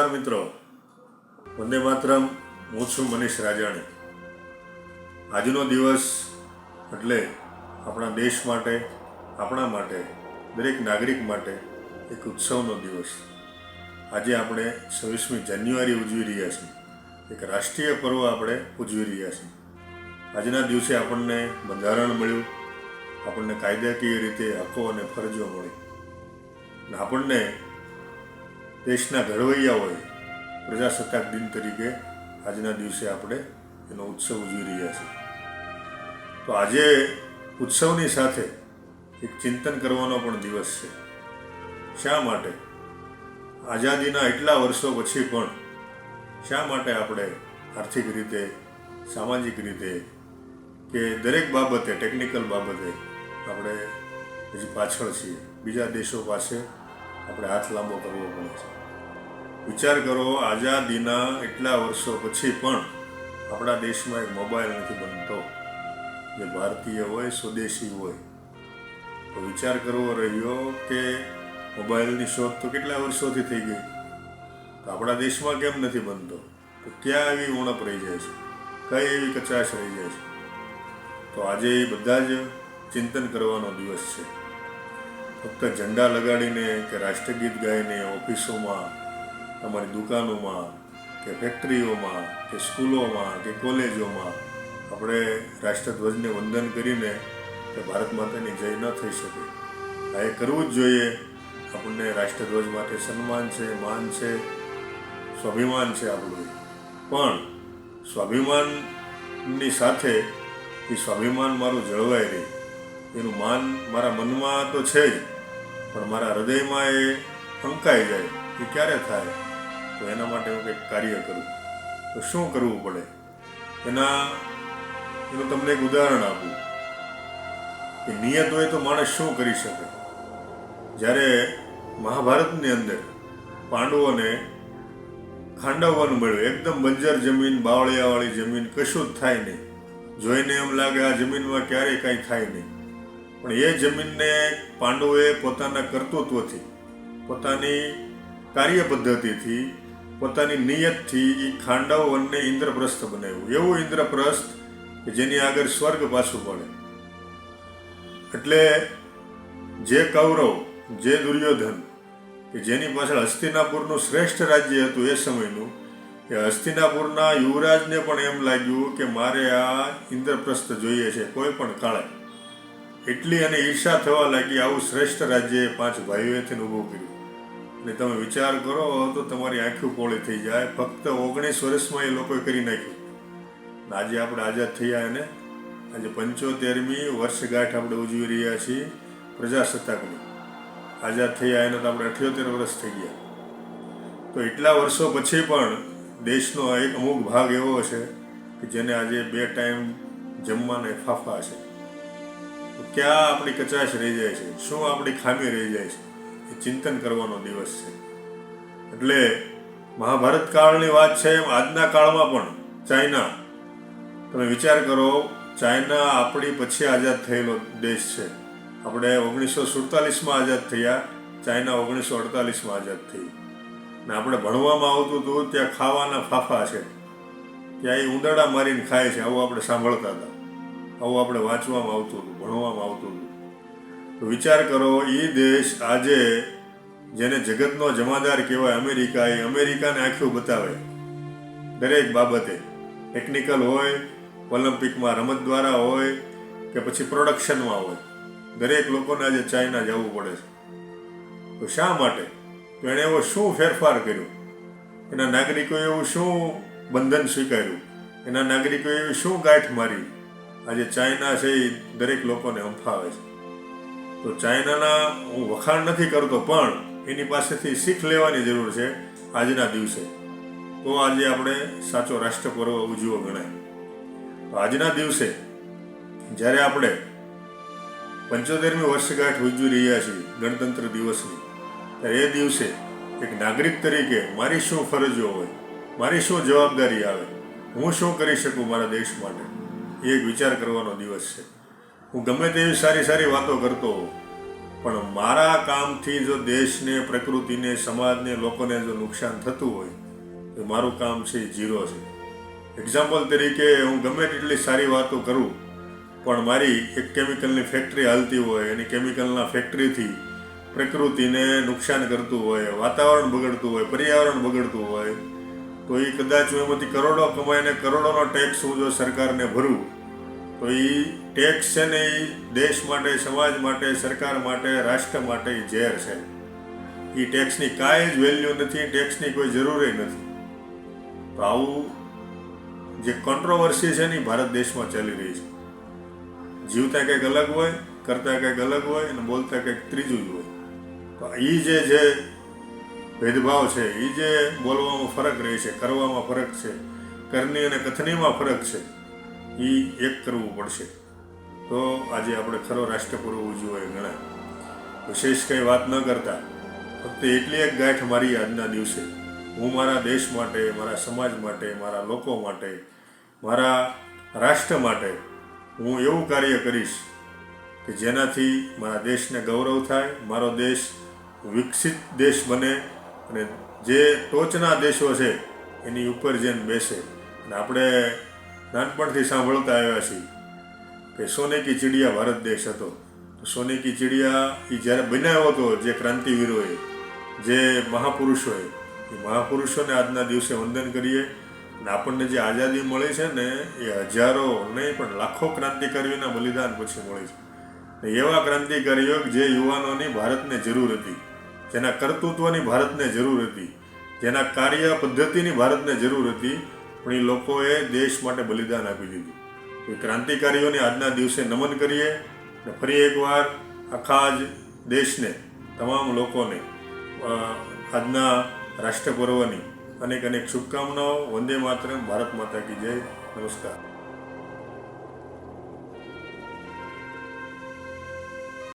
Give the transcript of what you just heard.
નમસ્કાર મિત્રો, વંદે માતરમ. હું છું મનીષ રાજાણી. આજનો દિવસ એટલે આપણા દેશ માટે, આપણા માટે, દરેક નાગરિક માટે એક ઉત્સવનો દિવસ. આજે આપણે 26મી જાન્યુઆરી ઉજવી રહ્યા છીએ. એક રાષ્ટ્રીય પર્વ આપણે ઉજવી રહ્યા છીએ. આજના દિવસે આપણને બંધારણ મળ્યું, આપણને કાયદાકીય રીતે હકો અને ફરજો મળી, અને આપણને દેશના ઘડવૈયાઓએ પ્રજાસત્તાક દિન તરીકે આજના દિવસે આપણે એનો ઉત્સવ ઉજવી રહ્યા છીએ. તો આજે ઉત્સવની સાથે એક ચિંતન કરવાનો પણ દિવસ છે. શા માટે આઝાદીના એટલા વર્ષો પછી પણ શા માટે આપણે આર્થિક રીતે, સામાજિક રીતે કે દરેક બાબતે, ટેકનિકલ બાબતે આપણે હજી પાછળ છીએ? બીજા દેશો પાસે આપણે હાથ લાંબો કરવો પડે છે. વિચાર કરો, આઝાદીના એટલા વર્ષો પછી પણ આપણા દેશમાં એક મોબાઈલ નથી બનતો જે ભારતીય હોય, સ્વદેશી હોય. તો વિચાર કરવો રહ્યો કે મોબાઈલની શોધ તો કેટલા વર્ષોથી થઈ ગઈ, તો આપણા દેશમાં કેમ નથી બનતો? તો ક્યાં એવી ઉણપ રહી જાય છે, કઈ એવી કચાશ રહી જાય છે? તો આજે એ બધા જ ચિંતન કરવાનો દિવસ છે. ફક્ત ઝંડા લગાડીને કે રાષ્ટ્રગીત ગાઈને ઓફિસોમાં, તમારી દુકાનોમાં કે ફેક્ટરીઓમાં કે સ્કૂલોમાં કે કોલેજોમાં આપણે રાષ્ટ્રધ્વજને વંદન કરીને કે ભારત માતાની જય ન થઈ શકે. આ એ કરવું જ જોઈએ. આપણને રાષ્ટ્રધ્વજ માટે સન્માન છે, માન છે, સ્વાભિમાન છે આપણું. પણ સ્વાભિમાનની સાથે એ સ્વાભિમાન મારું જળવાઈ રહે, એનું માન મારા મનમાં તો છે જ, પણ મારા હૃદયમાં એ અંકાઈ જાય. એ ક્યારે થાય? તો એના માટે હું કંઈક કાર્ય કરું. તો શું કરવું પડે? એનું તમને એક ઉદાહરણ આપું કે નિયત હોય તો માણસ શું કરી શકે. જ્યારે મહાભારતની અંદર પાંડવોને ખાંડવવાનું મળ્યું, એકદમ બંજર જમીન, બાવળિયાવાળી જમીન, કશું જ થાય નહીં. જોઈને એમ લાગે આ જમીનમાં ક્યારેય કાંઈ થાય નહીં. પણ એ જમીનને પાંડવોએ પોતાના કર્તૃત્વથી, પોતાની કાર્ય પદ્ધતિથી, પોતાની નિયતથી એ ખાંડવ વનને ઇન્દ્રપ્રસ્થ બનાવ્યું. એવું ઇન્દ્રપ્રસ્થ કે જેની આગળ સ્વર્ગ પાછું પડે. એટલે જે કૌરવ, જે દુર્યોધન કે જેની પાછળ હસ્તિનાપુરનું શ્રેષ્ઠ રાજ્ય હતું એ સમયનું, એ હસ્તિનાપુરના યુવરાજને પણ એમ લાગ્યું કે મારે આ ઇન્દ્રપ્રસ્થ જોઈએ છે કોઈ પણ કાળે. એટલી અને ઈર્ષા થવા લાગી. આવું શ્રેષ્ઠ રાજ્ય 5 ભાઈઓથી ઊભું કર્યું. અને તમે વિચાર કરો તો તમારી આંખો પોળી થઈ જાય. ફક્ત 19 વર્ષમાં એ લોકોએ કરી નાખ્યું. આજે આપણે આઝાદ થયા અને આજે 75મી વર્ષગાંઠ આપણે ઉજવી રહ્યા છીએ પ્રજાસત્તાકની. આઝાદ થયા એને તો આપણે 78 વર્ષ થઈ ગયા. તો એટલા વર્ષો પછી પણ દેશનો એક અમુક ભાગ એવો છે કે જેને આજે 2 ટાઈમ જમવાના ફાફા છે. તો ક્યાં આપણી કચાશ રહી જાય છે? શું આપણી ખામી રહી જાય છે? એ ચિંતન કરવાનો દિવસ છે. એટલે મહાભારત કાળની વાત છે એમ આજના કાળમાં પણ ચાઇના, તમે વિચાર કરો, ચાઇના આપણી પછી આઝાદ થયેલો દેશ છે. આપણે 1947માં આઝાદ થયા, ચાઇના 1948માં આઝાદ થઈ. ને આપણે ભણવામાં આવતું હતું ત્યાં ખાવાના ફાફા છે, ત્યાં એ ઉંદરડા મારીને ખાય છે, આવું આપણે સાંભળતા હતા, આવું આપણે વાંચવામાં આવતું હતું, ભણવામાં આવતું હતું. તો વિચાર કરો, એ દેશ આજે જેને જગતનો જમાદાર કહેવાય અમેરિકા, એ અમેરિકાને આંખું બતાવે દરેક બાબતે. ટેકનિકલ હોય, ઓલિમ્પિકમાં રમત દ્વારા હોય કે પછી પ્રોડક્શનમાં હોય, દરેક લોકોને આજે ચાઇના જવું પડે છે. તો શા માટે? તો એણે એવો શું ફેરફાર કર્યો? એના નાગરિકોએ એવું શું બંધન સ્વીકાર્યું? એના નાગરિકોએ એવી શું ગાંઠ મારી? આજે ચાઇના છે એ દરેક લોકોને હંફાવે છે. તો ચાઇનાના હું વખાણ નથી કરતો, પણ એની પાસેથી શીખ લેવાની જરૂર છે આજના દિવસે. તો આજે આપણે સાચો રાષ્ટ્ર પર્વ ઉજવો ગણાય. તો આજના દિવસે જ્યારે આપણે 75મી વર્ષગાંઠ ઉજવી રહ્યા છીએ ગણતંત્ર દિવસની, ત્યારે એ દિવસે એક નાગરિક તરીકે મારી શું ફરજો હોય, મારી શું જવાબદારી આવે, હું શું કરી શકું મારા દેશ માટે, એ એક વિચાર કરવાનો દિવસ છે. હું ગમે તેવી સારી સારી વાતો કરતો હોઉં, પણ મારા કામથી જો દેશને, પ્રકૃતિને, સમાજને, લોકોને જો નુકસાન થતું હોય તો મારું કામ છે એ ઝીરો છે. એક્ઝામ્પલ તરીકે હું ગમે તેટલી સારી વાતો કરું, પણ મારી એક કેમિકલની ફેક્ટરી હાલતી હોય, એની કેમિકલના ફેક્ટરીથી પ્રકૃતિને નુકસાન કરતું હોય, વાતાવરણ બગડતું હોય, પર્યાવરણ બગડતું હોય, તો એ કદાચ હું એમાંથી કરોડો કમાઈને કરોડોનો ટેક્સ હું જો સરકારને ભરું તો એ ટેક્સ છે ને એ દેશ માટે, સમાજ માટે, સરકાર માટે, રાષ્ટ્ર માટે એ ઝેર છે. એ ટેક્સની કાંઈ જ વેલ્યુ નથી, ટેક્સની કોઈ જરૂર નથી. તો આવું જે કોન્ટ્રોવર્સી છે ને એ ભારત દેશમાં ચાલી રહી છે. જીવતા કંઈક અલગ હોય, કરતા કંઈક અલગ હોય અને બોલતા કંઈક ત્રીજું જ હોય. તો એ જે ભેદભાવ છે, એ જે બોલવામાં ફરક રહે છે, કરવામાં ફરક છે, કરની અને કથનીમાં ફરક છે, એ એક કરવું પડશે. તો આજે આપણે ખરો રાષ્ટ્રપર્વ ઉજવો એ ગણાય. વિશેષ કંઈ વાત ન કરતા ફક્ત એટલી એક ગાંઠ મારી આજના દિવસે, હું મારા દેશ માટે, મારા સમાજ માટે, મારા લોકો માટે, મારા રાષ્ટ્ર માટે હું એવું કાર્ય કરીશ કે જેનાથી મારા દેશને ગૌરવ થાય, મારો દેશ વિકસિત દેશ બને અને જે ટોચના દેશો છે એની ઉપર જઈને બેસે. અને આપણે નાનપણથી સાંભળતા આવ્યા છીએ કે સોને કી ચિડિયા ભારત દેશ હતો. સોને કી ચિડિયા એ જ્યારે બનાવ્યો હતો, જે ક્રાંતિવીરોએ, જે મહાપુરુષોએ, એ મહાપુરુષોને આજના દિવસે વંદન કરીએ. અને આપણને જે આઝાદી મળી છે ને એ હજારો નહીં પણ લાખો ક્રાંતિકારીઓના બલિદાન પછી મળી છે. એવા ક્રાંતિકારીઓ જે યુવાનોની ભારતને જરૂર હતી, જેના કર્તૃત્વની ભારતને જરૂર હતી, જેના કાર્ય પદ્ધતિની ભારતને જરૂર હતી, પણ એ લોકોએ દેશ માટે બલિદાન આપી દીધું. એ ક્રાંતિકારીઓને આજના દિવસે નમન કરીએ અને ફરી એકવાર આખા જ દેશને, તમામ લોકોને આજના રાષ્ટ્ર પર્વની અનેક અનેક શુભકામનાઓ. વંદે માતરમ. ભારત માતા કી જય. નમસ્કાર.